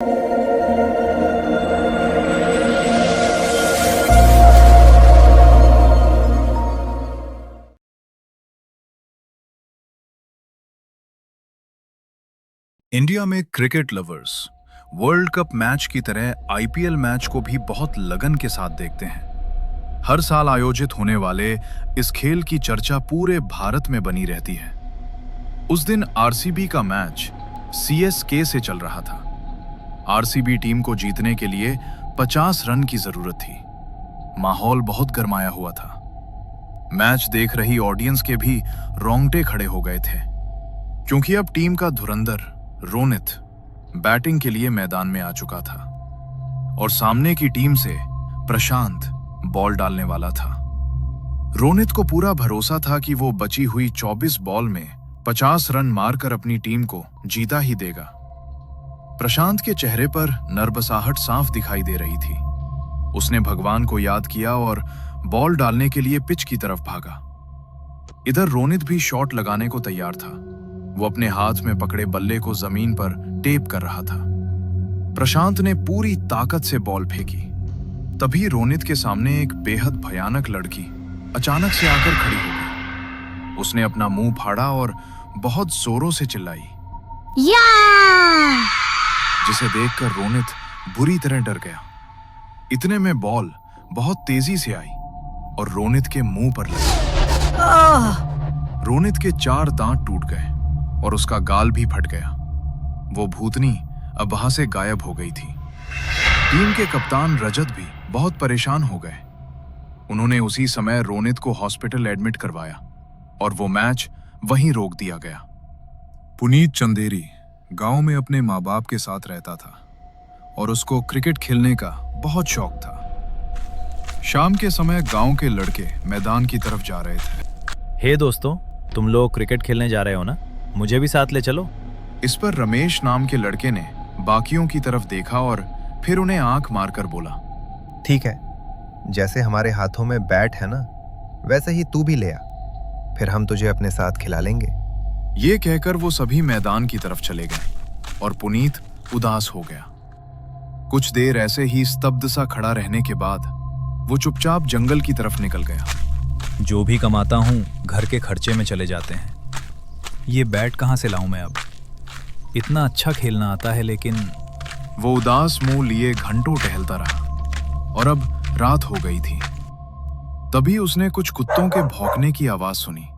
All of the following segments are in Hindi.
इंडिया में cricket lovers world cup match की तरह आईपीएल मैच को भी बहुत लगन के साथ देखते हैं। हर साल आयोजित होने वाले इस खेल की चर्चा पूरे भारत में बनी रहती है। उस दिन आरसीबी का मैच सीएसके से चल रहा था। आरसीबी टीम को जीतने के लिए 50 रन की जरूरत थी। माहौल बहुत गरमाया हुआ था। मैच देख रही ऑडियंस के भी रोंगटे खड़े हो गए थे, क्योंकि अब टीम का धुरंधर रोनित बैटिंग के लिए मैदान में आ चुका था और सामने की टीम से प्रशांत बॉल डालने वाला था। रोनित को पूरा भरोसा था कि वो बची हुई 24 बॉल में 50 रन मारकर अपनी टीम को जीता ही देगा। प्रशांत के चेहरे पर नर्वसाहट साफ दिखाई दे रही थी। उसने भगवान को याद किया और बॉल डालने के लिए पिच की तरफ भागा। इधर रोनित भी शॉट लगाने को तैयार था। वो अपने हाथ में पकड़े बल्ले को जमीन पर टेप कर रहा था। प्रशांत ने पूरी ताकत से बॉल फेंकी। तभी रोनित के सामने एक बेहद भयानक लड़की अचानक से आकर खड़ी हो गई। उसने अपना मुंह फाड़ा और बहुत जोरों से चिल्लाई, या! जिसे देखकर रोनित बुरी तरह डर गया। इतने में बॉल बहुत तेजी से आई और रोनित के मुंह पर लगी। रोनित के 4 दांत टूट गए और उसका गाल भी फट गया। वो भूतनी अब वहां से गायब हो गई थी। टीम के कप्तान रजत भी बहुत परेशान हो गए। उन्होंने उसी समय रोनित को हॉस्पिटल एडमिट करवाया और वो मैच वहीं रोक दिया गया। पुनीत चंदेरी गांव में अपने माँ बाप के साथ रहता था और उसको क्रिकेट खेलने का बहुत शौक था। शाम के समय गांव के लड़के मैदान की तरफ जा रहे थे। हे दोस्तों, तुम लोग क्रिकेट खेलने जा रहे हो ना? मुझे भी साथ ले चलो। इस पर रमेश नाम के लड़के ने बाकियों की तरफ देखा और फिर उन्हें आंख मारकर बोला, ठीक है, जैसे हमारे हाथों में बैट है ना, वैसे ही तू भी ले आ, फिर हम तुझे अपने साथ खिला लेंगे। ये कहकर वो सभी मैदान की तरफ चले गए और पुनीत उदास हो गया। कुछ देर ऐसे ही स्तब्ध सा खड़ा रहने के बाद वो चुपचाप जंगल की तरफ निकल गया। जो भी कमाता हूँ घर के खर्चे में चले जाते हैं। ये बैट कहाँ से लाऊं मैं अब? इतना अच्छा खेलना आता है, लेकिन वो उदास मुंह लिए घंटों टहलता रहा और अब रात हो गई थी। तभी उसने कुछ कुत्तों के भौंकने की आवाज सुनी।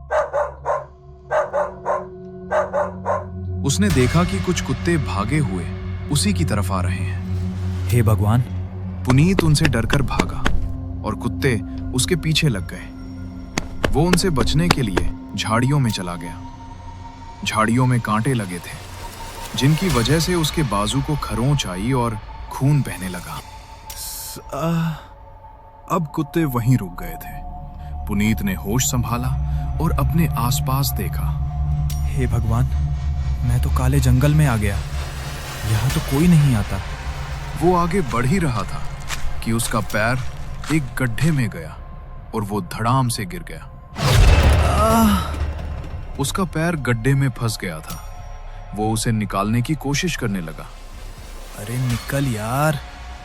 उसने देखा कि कुछ कुत्ते भागे हुए उसी की तरफ आ रहे हैं। हे भगवान! पुनीत उनसे डरकर भागा और कुत्ते उसके पीछे लग गए। वो उनसे बचने के लिए झाड़ियों में चला गया। झाड़ियों में कांटे लगे थे, जिनकी वजह से उसके बाजू को खरोंच आई और खून बहने लगा। अब कुत्ते वहीं रुक गए थे। पुनीत ने होश संभाला और अपने आसपास देखा। हे भगवान, मैं तो काले जंगल में आ गया। यहाँ तो कोई नहीं आता। वो आगे बढ़ ही रहा था कि उसका पैर एक गड्ढे में गया और वो धड़ाम से गिर गया। उसका पैर गड्ढे में फंस गया था। वो उसे निकालने की कोशिश करने लगा। अरे निकल यार,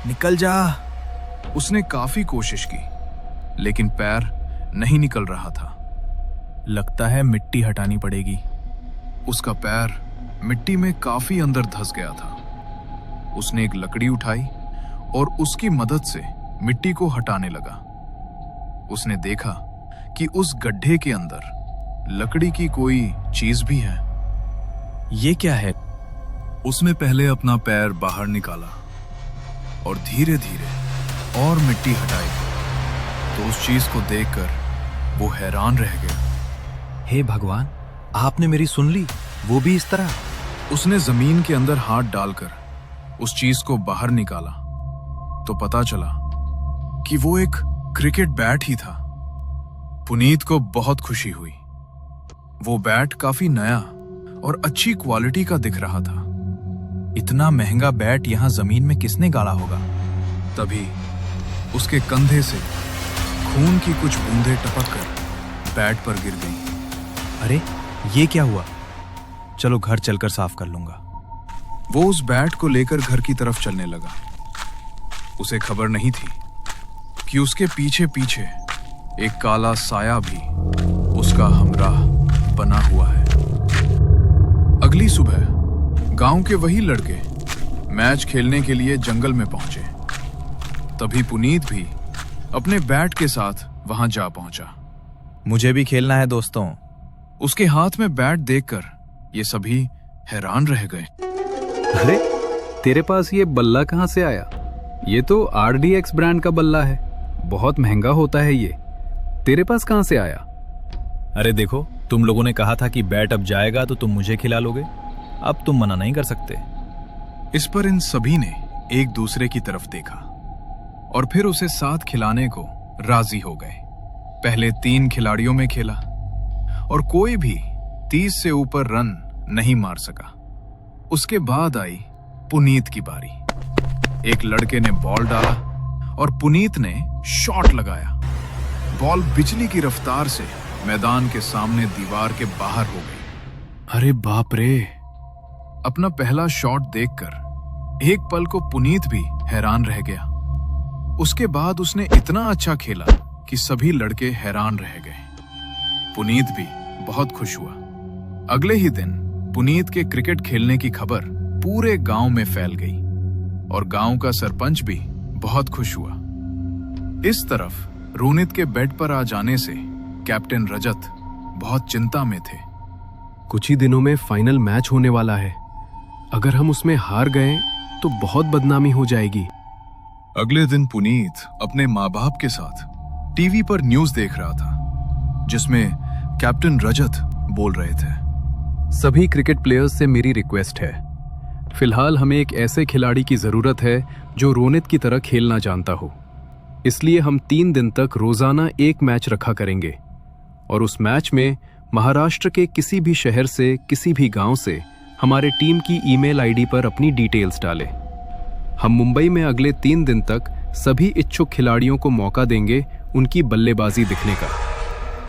निकल जा। उसने काफी कोशिश की, लेकिन पैर नहीं निकल रहा था। लगता है मिट्टी हटानी पड़ेगी। उसका पैर मिट्टी में काफी अंदर धंस गया था। उसने एक लकड़ी उठाई और उसकी मदद से मिट्टी को हटाने लगा। उसने देखा कि उस गड्ढे के अंदर लकड़ी की कोई चीज भी है। ये क्या है? उसने पहले अपना पैर बाहर निकाला और धीरे धीरे और मिट्टी हटाई तो उस चीज को देखकर वो हैरान रह गया। हे भगवान, आपने मेरी सुन ली, वो भी इस तरह। उसने जमीन के अंदर हाथ डालकर उस चीज को बाहर निकाला तो पता चला कि वो एक क्रिकेट बैट ही था। पुनीत को बहुत खुशी हुई। वो बैट काफी नया और अच्छी क्वालिटी का दिख रहा था। इतना महंगा बैट यहाँ जमीन में किसने गाड़ा होगा? तभी उसके कंधे से खून की कुछ बूंदें टपक कर बैट पर गिर गईं। अरे ये क्या हुआ? चलो घर चलकर साफ कर लूंगा। वो उस बैट को लेकर घर की तरफ चलने लगा। उसे खबर नहीं थी कि उसके पीछे पीछे एक काला साया भी उसका हमराह बना हुआ है। अगली सुबह गांव के वही लड़के मैच खेलने के लिए जंगल में पहुंचे। तभी पुनीत भी अपने बैट के साथ वहां जा पहुंचा। मुझे भी खेलना है दोस्तों। उसके हाथ में बैट देखकर ये सभी हैरान रह गए। अरे तेरे पास ये बल्ला कहाँ से आया? ये तो RDX ब्रांड का बल्ला है, बहुत महंगा होता है ये। तेरे पास कहाँ से आया? अरे देखो, तुम लोगों ने कहा था कि बैट अब जाएगा तो तुम मुझे खिला लोगे। अब तुम मना नहीं कर सकते। इस पर इन सभी ने एक दूसरे की तरफ देखा और फिर उसे साथ खिलाने को राजी हो गए। पहले 3 खिलाड़ियों में खेला और कोई भी 30 से ऊपर रन नहीं मार सका। उसके बाद आई पुनीत की बारी। एक लड़के ने बॉल डाला और पुनीत ने शॉट लगाया। बॉल बिजली की रफ्तार से मैदान के सामने दीवार के बाहर हो गई। अरे बाप रे! अपना पहला शॉट देखकर एक पल को पुनीत भी हैरान रह गया। उसके बाद उसने इतना अच्छा खेला कि सभी लड़के हैरान रह गए। पुनीत भी बहुत खुश हुआ। अगले ही दिन पुनीत के क्रिकेट खेलने की खबर पूरे गांव में फैल गई और गांव का सरपंच भी बहुत खुश हुआ। इस तरफ रोनित के बेड पर आ जाने से कैप्टन रजत बहुत चिंता में थे। कुछ ही दिनों में फाइनल मैच होने वाला है। अगर हम उसमें हार गए तो बहुत बदनामी हो जाएगी। अगले दिन पुनीत अपने माँ बाप के साथ टीवी पर न्यूज़ देख रहा था, जिसमें कैप्टन रजत बोल रहे थे। सभी क्रिकेट प्लेयर्स से मेरी रिक्वेस्ट है, फिलहाल हमें एक ऐसे खिलाड़ी की जरूरत है जो रोनित की तरह खेलना जानता हो। इसलिए हम 3 दिन तक रोजाना एक मैच रखा करेंगे और उस मैच में महाराष्ट्र के किसी भी शहर से, किसी भी गांव से हमारे टीम की ईमेल आईडी पर अपनी डिटेल्स डालें। हम मुंबई में अगले 3 दिन तक सभी इच्छुक खिलाड़ियों को मौका देंगे उनकी बल्लेबाजी दिखने का,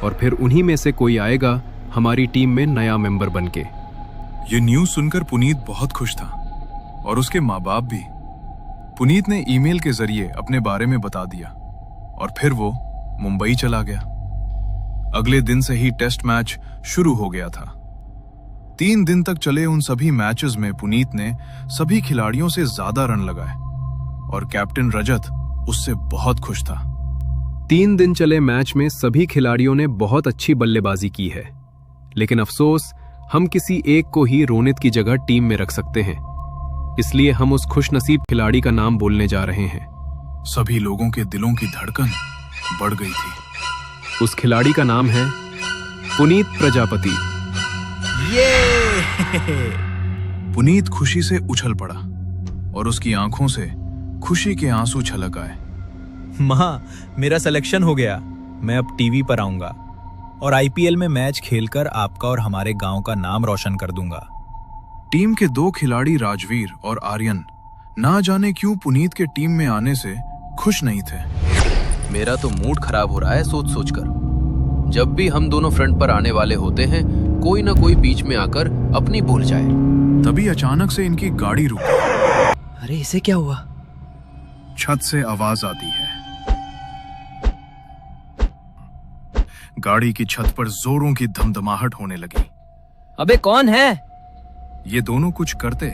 और फिर उन्हीं में से कोई आएगा हमारी टीम में नया मेंबर बनके। ये न्यूज़ सुनकर पुनीत बहुत खुश था और उसके माँ बाप भी। पुनीत ने ईमेल के जरिए अपने बारे में बता दिया और फिर वो मुंबई चला गया। अगले दिन से ही टेस्ट मैच शुरू हो गया था। 3 दिन तक चले उन सभी मैचेस में पुनीत ने सभी खिलाड़ियों से ज्यादा रन लगाए और कैप्टन रजत उससे बहुत खुश था। 3 दिन चले मैच में सभी खिलाड़ियों ने बहुत अच्छी बल्लेबाजी की है, लेकिन अफसोस हम किसी एक को ही रोनित की जगह टीम में रख सकते हैं। इसलिए हम उस खुशनसीब खिलाड़ी का नाम बोलने जा रहे हैं। सभी लोगों के दिलों की धड़कन बढ़ गई थी। उस खिलाड़ी का नाम है पुनीत प्रजापति। पुनीत खुशी से उछल पड़ा और उसकी आंखों से खुशी के आंसू छलक आए। माँ, मेरा सिलेक्शन हो गया। मैं अब टीवी पर आऊंगा और IPL में मैच खेलकर आपका और हमारे गांव का नाम रोशन कर दूंगा। टीम के 2 खिलाड़ी राजवीर और आर्यन ना जाने क्यों पुनीत के टीम में आने से खुश नहीं थे। मेरा तो मूड खराब हो रहा है सोच सोचकर। जब भी हम दोनों फ्रंट पर आने वाले होते हैं, कोई ना कोई बीच में आकर अपनी भूल जाए। तभी अचानक से इनकी गाड़ी रुकी। अरे इसे क्या हुआ? छत से आवाज आती है। गाड़ी की छत पर जोरों की धमधमाहट होने लगी। अबे कौन है? ये दोनों कुछ करते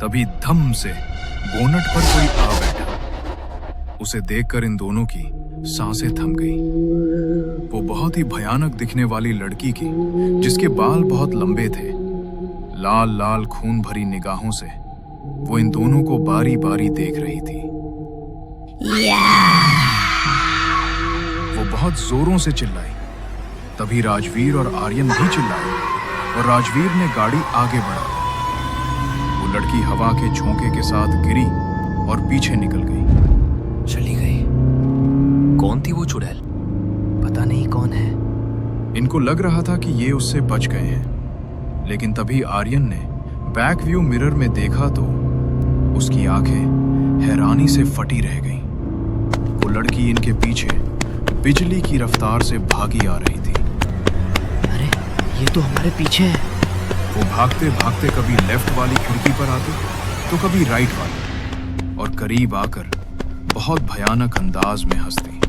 तभी धम से बोनट पर कोई आ बैठा। उसे देखकर इन दोनों की सांसें थम गई। वो बहुत ही भयानक दिखने वाली लड़की की, जिसके बाल बहुत लंबे थे। लाल लाल खून भरी निगाहों से वो इन दोनों को बारी बारी देख रही थी। वो बहुत जोरों से चिल्लाई। तभी राजवीर और आर्यन भी चिल्लाए और राजवीर ने गाड़ी आगे बढ़ाई। वो लड़की हवा के झोंके के साथ गिरी और पीछे निकल गई। चली गई। कौन थी वो चुड़ैल? पता नहीं कौन है। इनको लग रहा था कि ये उससे बच गए हैं, लेकिन तभी आर्यन ने बैक व्यू मिरर में देखा तो उसकी आंखें हैरानी से फटी रह गईं। वो लड़की इनके पीछे बिजली की रफ्तार से भागी आ रही थी। अरे ये तो हमारे पीछे है। वो भागते भागते कभी लेफ्ट वाली खिड़की पर आती, तो कभी राइट वाली, और करीब आकर बहुत भयानक अंदाज में हंसती।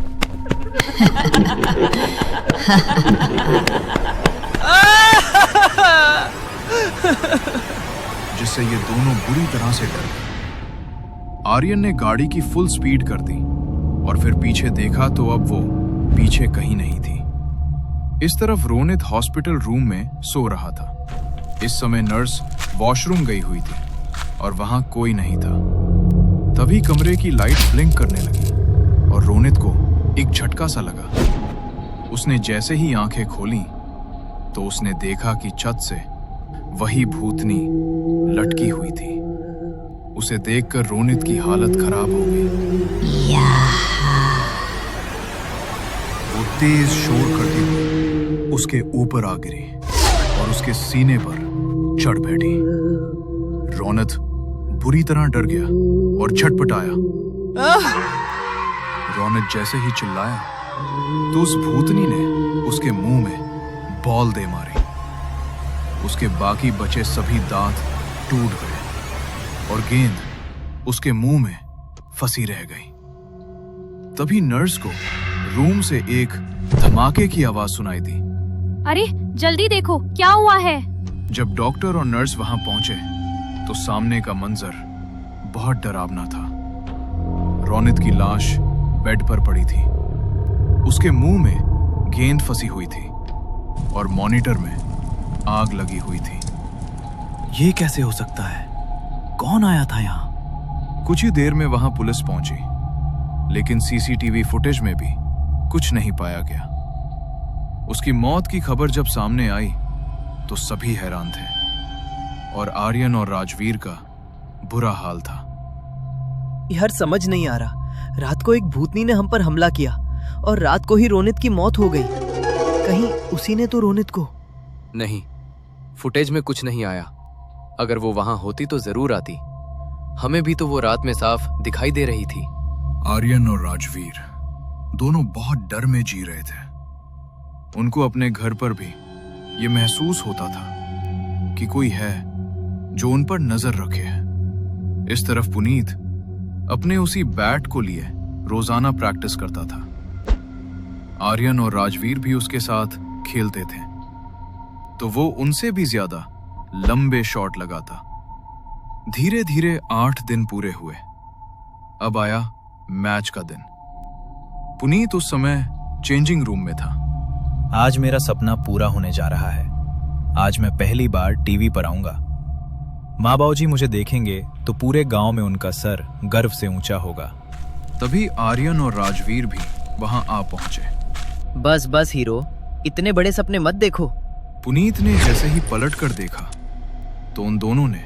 जिससे ये दोनों बुरी तरह से डर गए। आर्यन ने गाड़ी की फुल स्पीड कर दी और फिर पीछे देखा तो अब वो पीछे कहीं नहीं थी। इस तरफ रोनित हॉस्पिटल रूम में सो रहा था। इस समय नर्स वॉशरूम गई हुई थी और वहां कोई नहीं था। तभी कमरे की लाइट ब्लिंक करने लगी और रोनित को एक झटका सा लगा। उसने जैसे ही आंखें खोली तो उसने देखा कि छत से वही भूतनी लटकी हुई थी। उसे देखकर रोनित की हालत खराब हो गई। वो तेज शोर करती हुई उसके ऊपर आ गिरी और उसके सीने पर चढ़ बैठी। रोनित बुरी तरह डर गया और छटपटाया। रोनित जैसे ही चिल्लाया तो उस भूतनी ने उसके मुंह में बॉल दे मारी। उसके बाकी बचे सभी दांत टूट गए और गेंद उसके मुंह में फंसी रह गई। तभी नर्स को रूम से एक धमाके की आवाज सुनाई दी। अरे जल्दी देखो क्या हुआ है। जब डॉक्टर और नर्स वहां पहुंचे तो सामने का मंजर बहुत डरावना था। रोनित की लाश बेड पर पड़ी थी। उसके मुंह में गेंद फंसी हुई थी और मॉनिटर में आग लगी हुई थी। ये कैसे हो सकता है? कौन आया था यहाँ? कुछ ही देर में वहां पुलिस पहुंची, लेकिन सीसीटीवी फुटेज में भी कुछ नहीं पाया गया। उसकी मौत की खबर जब सामने आई तो सभी हैरान थे और आर्यन और राजवीर का बुरा हाल था। यार समझ नहीं आ रहा। रात को एक भूतनी ने हम पर हमला किया और रात को ही रोनित की मौत हो गई। कहीं उसी ने तो रोनित को... नहीं, फुटेज में कुछ नहीं आया। अगर वो वहां होती तो जरूर आती। हमें भी तो वो रात में साफ दिखाई दे रही थी। आर्यन और राजवीर दोनों बहुत डर में जी रहे थे। उनको अपने घर पर भी ये महसूस होता था कि कोई है जो उन पर नजर रखे है। इस तरफ पुनीत अपने उसी बैट को लिए रोजाना प्रैक्टिस करता था। आर्यन और राजवीर भी उसके साथ खेलते थे तो वो उनसे भी ज्यादा लंबे शॉट लगाता। धीरे धीरे 8 दिन पूरे हुए। अब आया मैच का दिन। पुनीत उस समय चेंजिंग रूम में था। आज मेरा सपना पूरा होने जा रहा है। आज मैं पहली बार टीवी पर आऊंगा। माँ बाबूजी मुझे देखेंगे तो पूरे गांव में उनका सर गर्व से ऊंचा होगा। तभी आर्यन और राजवीर भी वहां आ पहुंचे। बस बस हीरो, इतने बड़े सपने मत देखो। पुनीत ने जैसे ही पलट कर देखा तो उन दोनों ने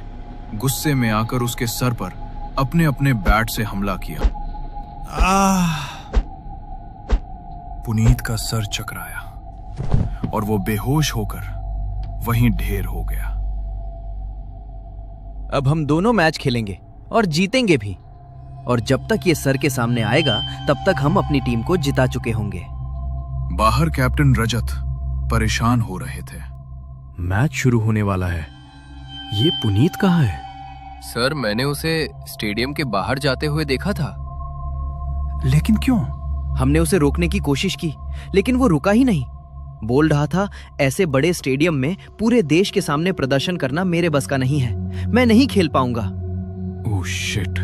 गुस्से में आकर उसके सर पर अपने अपने बैट से हमला किया। पुनीत का सर चकराया और वो बेहोश होकर वहीं ढेर हो गया। अब हम दोनों मैच खेलेंगे और जीतेंगे भी। और जब तक ये सर के सामने आएगा तब तक हम अपनी टीम को जिता चुके होंगे। बाहर कैप्टन रजत परेशान हो रहे थे। मैच शुरू होने वाला है। ये पुनीत कहाँ है? सर, मैंने उसे स्टेडियम के बाहर जाते हुए देखा था। लेकिन क्यों? हमने उसे रोकने की कोशिश की लेकिन वो रुका ही नहीं। बोल रहा था ऐसे बड़े स्टेडियम में पूरे देश के सामने प्रदर्शन करना मेरे बस का नहीं है। मैं नहीं खेल पाऊंगा। Oh shit.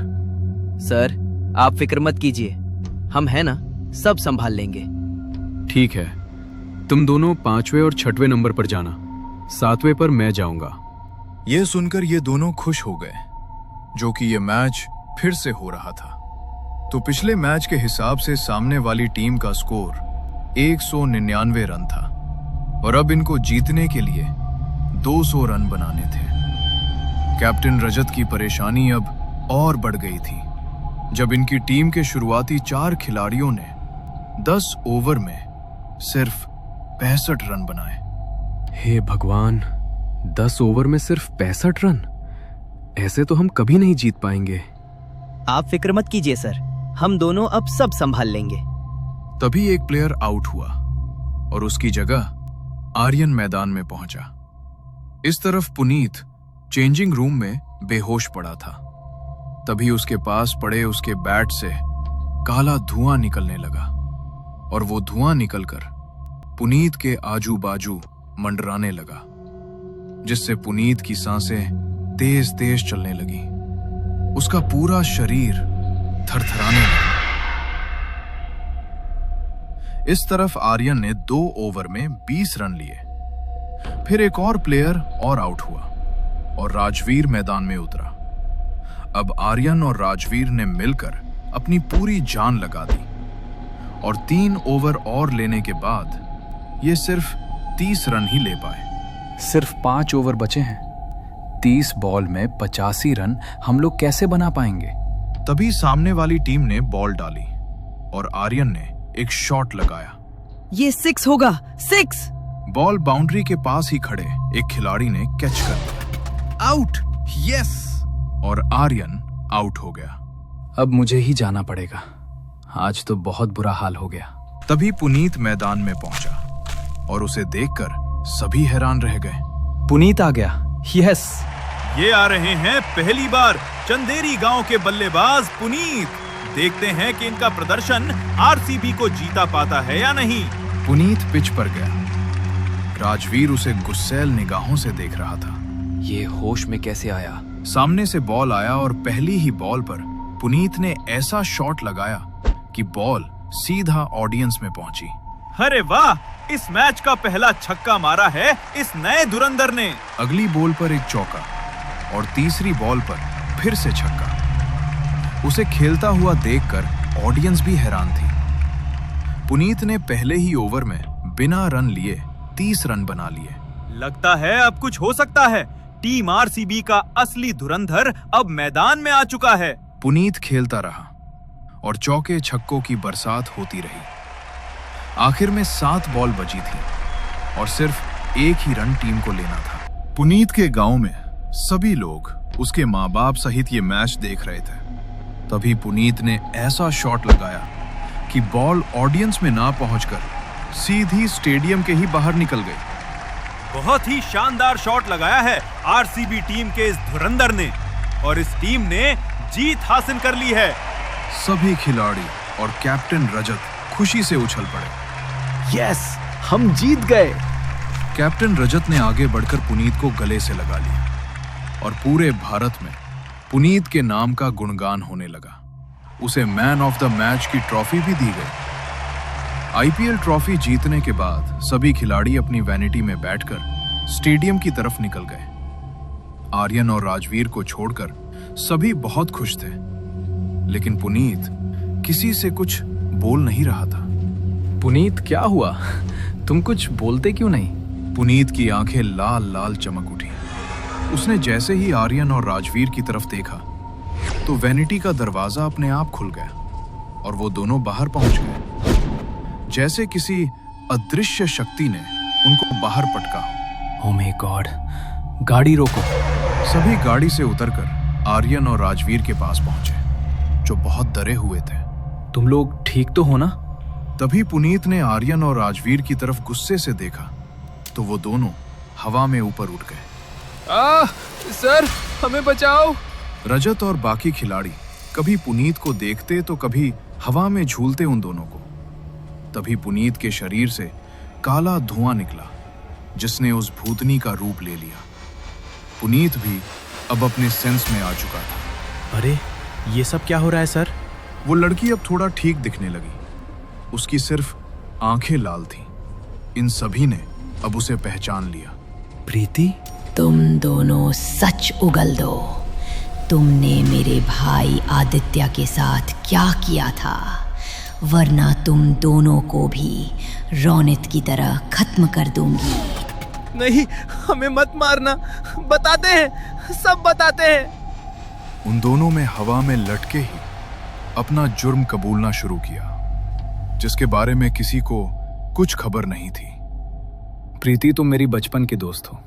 सर, आप फिक्र मत कीजिए। हम हैं ना, सब संभाल लेंगे। ठीक है, तुम दोनों 5वें और 6वें नंबर पर जाना। 7वें पर मैं जाऊंगा। यह सुनकर ये दोनों खुश हो गए, जो कि ये मैच फिर से हो रहा था। तो पिछले मैच के हिसाब से सामने वाली टीम का स्कोर 199 रन था और अब इनको जीतने के लिए 200 रन बनाने थे। कैप्टन रजत की परेशानी अब और बढ़ गई थी जब इनकी टीम के शुरुआती 4 खिलाड़ियों ने 10 ओवर में सिर्फ 65 रन बनाए। हे भगवान, 10 ओवर में सिर्फ 65 रन? ऐसे तो हम कभी नहीं जीत पाएंगे। आप फिक्र मत कीजिए सर, हम दोनों अब सब संभाल लेंगे। तभी एक प्लेयर आउट हुआ और उसकी जगह आर्यन मैदान में पहुंचा। इस तरफ पुनीत चेंजिंग रूम में बेहोश पड़ा था। तभी उसके पास पड़े उसके बैट से काला धुआं निकलने लगा और वो धुआं निकलकर पुनीत के आजू बाजू मंडराने लगा, जिससे पुनीत की सांसें तेज तेज चलने लगी। उसका पूरा शरीर थरथराने लगा। इस तरफ आर्यन ने 2 ओवर में 20 रन लिए। फिर एक और प्लेयर और आउट हुआ और राजवीर मैदान में उतरा। अब आर्यन और राजवीर ने मिलकर अपनी पूरी जान लगा दी और 3 ओवर और लेने के बाद ये सिर्फ 30 रन ही ले पाए। सिर्फ 5 ओवर बचे हैं। 30 बॉल में 85 रन हम लोग कैसे बना पाएंगे? तभी सामने वाली टीम ने बॉल डाली और आर्यन ने एक शॉट लगाया। ये 6 होगा, 6। बॉल बाउंड्री के पास ही खड़े एक खिलाड़ी ने कैच कर लिया। आउट! यस! और आर्यन आउट हो गया। अब मुझे ही जाना पड़ेगा। आज तो बहुत बुरा हाल हो गया। तभी पुनीत मैदान में पहुंचा और उसे देखकर सभी हैरान रह गए। पुनीत आ गया। यस, ये आ रहे हैं पहली बार चंदेरी गांव के बल्लेबाज पुनीत। देखते हैं कि इनका प्रदर्शन आरसीबी को जीता पाता है या नहीं। पुनीत पिच पर गया। राजवीर उसे गुस्सैल निगाहों से देख रहा था। ये होश में कैसे आया? सामने से बॉल आया और पहली ही बॉल पर पुनीत ने ऐसा शॉट लगाया कि बॉल सीधा ऑडियंस में पहुंची। अरे वाह! इस मैच का पहला छक्का मारा है इस नए धुरंधर ने। अगली बॉल पर एक चौका और तीसरी बॉल पर फिर से छक्का। उसे खेलता हुआ देखकर ऑडियंस भी हैरान थी। पुनीत ने पहले ही ओवर में बिना रन लिए 30 रन बना लिए। लगता है अब कुछ हो सकता है। टीम आरसीबी का असली धुरंधर अब मैदान में आ चुका है। पुनीत खेलता रहा और चौके छक्कों की बरसात होती रही। आखिर में 7 बॉल बची थी और सिर्फ एक ही रन टीम को लेना था। पुनीत के गांव में सभी लोग उसके माँ बाप सहित ये मैच देख रहे थे। तभी पुनीत ने ऐसा शॉट लगाया कि बॉल ऑडियंस में ना पहुंचकर सीधी स्टेडियम के ही बाहर निकल गई। बहुत ही शानदार शॉट लगाया है आरसीबी टीम के इस धुरंधर ने और इस टीम ने जीत हासिल कर ली है। सभी खिलाड़ी और कैप्टन रजत खुशी से उछल पड़े। यस, हम जीत गए। कैप्टन रजत ने आगे बढ़कर पुनीत को गले से लगा लिया और पूरे भारत में पुनीत के नाम का गुणगान होने लगा। उसे मैन ऑफ द मैच की ट्रॉफी भी दी गई। आईपीएल ट्रॉफी जीतने के बाद सभी खिलाड़ी अपनी वैनिटी में बैठकर स्टेडियम की तरफ निकल गए। आर्यन और राजवीर को छोड़कर सभी बहुत खुश थे, लेकिन पुनीत किसी से कुछ बोल नहीं रहा था। पुनीत, क्या हुआ? तुम कुछ बोलते क्यों नहीं? पुनीत की आंखें लाल लाल चमक उठी। उसने जैसे ही आर्यन और राजवीर की तरफ देखा तो वैनिटी का दरवाजा अपने आप खुल गया और वो दोनों बाहर पहुंच गए, जैसे किसी अदृश्य शक्ति ने उनको बाहर पटका हो। Oh my God! गाड़ी रोको। सभी गाड़ी से उतरकर आर्यन और राजवीर के पास पहुंचे, जो बहुत डरे हुए थे। तुम लोग ठीक तो हो ना? तभी पुनीत ने आर्यन और राजवीर की तरफ गुस्से से देखा तो वो दोनों हवा में ऊपर उठ गए। सर, हमें बचाओ! रजत और बाकी खिलाड़ी कभी पुनीत को देखते तो कभी हवा में झूलते उन दोनों को। तभी पुनीत के शरीर से काला धुआं निकला, जिसने उस भूतनी का रूप ले लिया। पुनीत भी अब अपने सेंस में आ चुका था। अरे, ये सब क्या हो रहा है सर? वो लड़की अब थोड़ा ठीक दिखने लगी। उसकी सिर्फ आंखें लाल थीं। इन सभी ने अब उसे पहचान लिया। प्रीति, तुम दोनों सच उगल दो। तुमने मेरे भाई आदित्य के साथ क्या किया था, वरना तुम दोनों को भी रोनित की तरह खत्म कर दूंगी। नहीं, हमें मत मारना। बताते हैं, सब बताते हैं। उन दोनों में हवा में लटके ही अपना जुर्म कबूलना शुरू किया, जिसके बारे में किसी को कुछ खबर नहीं थी। प्रीति, तुम मेरी बचपन की दोस्त हो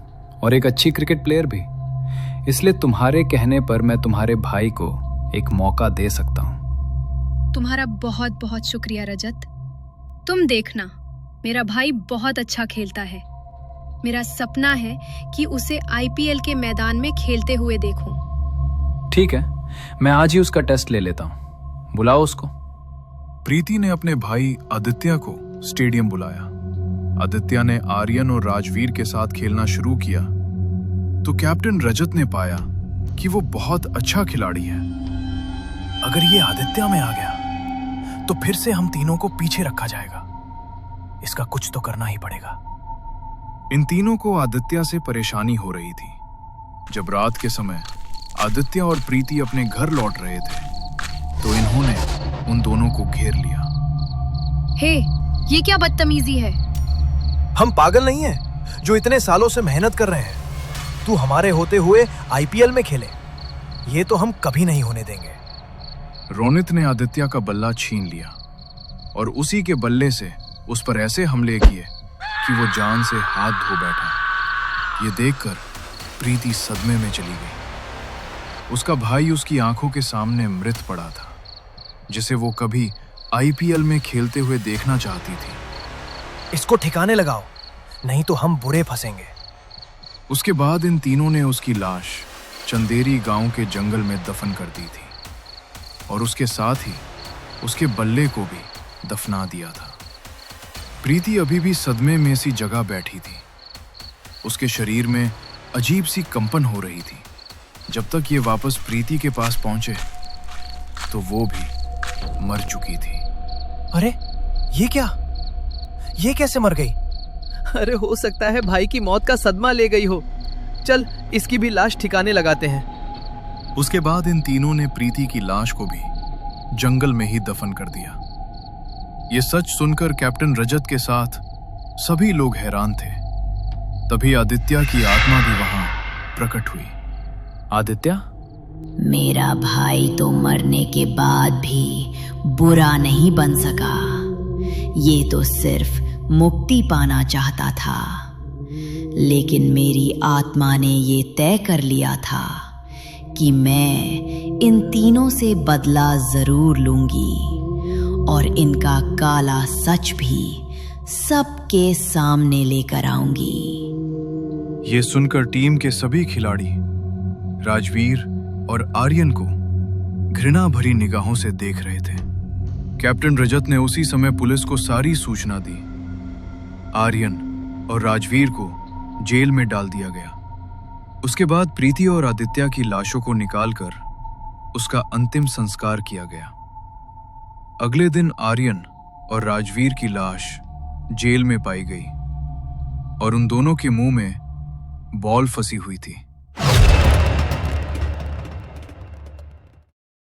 और एक अच्छी क्रिकेट प्लेयर भी, इसलिए तुम्हारे कहने पर मैं तुम्हारे भाई को एक मौका दे सकता हूँ। तुम्हारा बहुत बहुत शुक्रिया रजत। तुम देखना, मेरा भाई बहुत अच्छा खेलता है। मेरा सपना है कि उसे आईपीएल के मैदान में खेलते हुए देखूं। ठीक है, मैं आज ही उसका टेस्ट ले लेता हूं। बुलाओ उसको। प्रीति ने अपने भाई आदित्य को स्टेडियम बुलाया। आदित्य ने आर्यन और राजवीर के साथ खेलना शुरू किया तो कैप्टन रजत ने पाया कि वो बहुत अच्छा खिलाड़ी है। अगर ये आदित्य में आ गया तो फिर से हम तीनों को पीछे रखा जाएगा। इसका कुछ तो करना ही पड़ेगा। इन तीनों को आदित्य से परेशानी हो रही थी। जब रात के समय आदित्य और प्रीति अपने घर लौट रहे थे तो इन्होंने उन दोनों को घेर लिया। हे, ये क्या बदतमीजी है? हम पागल नहीं हैं जो इतने सालों से मेहनत कर रहे हैं। तू हमारे होते हुए आईपीएल में खेले, ये तो हम कभी नहीं होने देंगे। रोनित ने आदित्य का बल्ला छीन लिया और उसी के बल्ले से उस पर ऐसे हमले किए कि वो जान से हाथ धो बैठा। ये देखकर प्रीति सदमे में चली गई। उसका भाई उसकी आंखों के सामने मृत पड़ा था, जिसे वो कभी आईपीएल में खेलते हुए देखना चाहती थी। इसको ठिकाने लगाओ, नहीं तो हम बुरे फंसेंगे। उसके बाद इन तीनों ने उसकी लाश चंदेरी गांव के जंगल में दफन कर दी थी और उसके साथ ही उसके बल्ले को भी दफना दिया था। प्रीति अभी भी सदमे में सी जगह बैठी थी। उसके शरीर में अजीब सी कंपन हो रही थी। जब तक ये वापस प्रीति के पास पहुंचे तो वो भी मर चुकी थी। अरे ये क्या? ये कैसे मर गई? अरे हो सकता है भाई की मौत का सदमा ले गई हो। चल इसकी भी लाश ठिकाने लगाते हैं। उसके बाद इन तीनों ने प्रीति की लाश को भी जंगल में ही दफन कर दिया। ये सच सुनकर कैप्टन रजत के साथ सभी लोग हैरान थे। तभी आदित्य की आत्मा भी वहां प्रकट हुई। आदित्य, मेरा भाई तो मरने के बाद भी बुरा नहीं बन सका। ये तो सिर्फ मुक्ति पाना चाहता था, लेकिन मेरी आत्मा ने ये तय कर लिया था कि मैं इन तीनों से बदला जरूर लूंगी और इनका काला सच भी सबके सामने लेकर आऊंगी। ये सुनकर टीम के सभी खिलाड़ी राजवीर और आर्यन को घृणा भरी निगाहों से देख रहे थे। कैप्टन रजत ने उसी समय पुलिस को सारी सूचना दी। आर्यन और राजवीर को जेल में डाल दिया गया। उसके बाद प्रीति और आदित्य की लाशों को निकालकर उसका अंतिम संस्कार किया गया। अगले दिन आर्यन और राजवीर की लाश जेल में पाई गई और उन दोनों के मुंह में बॉल फंसी हुई थी।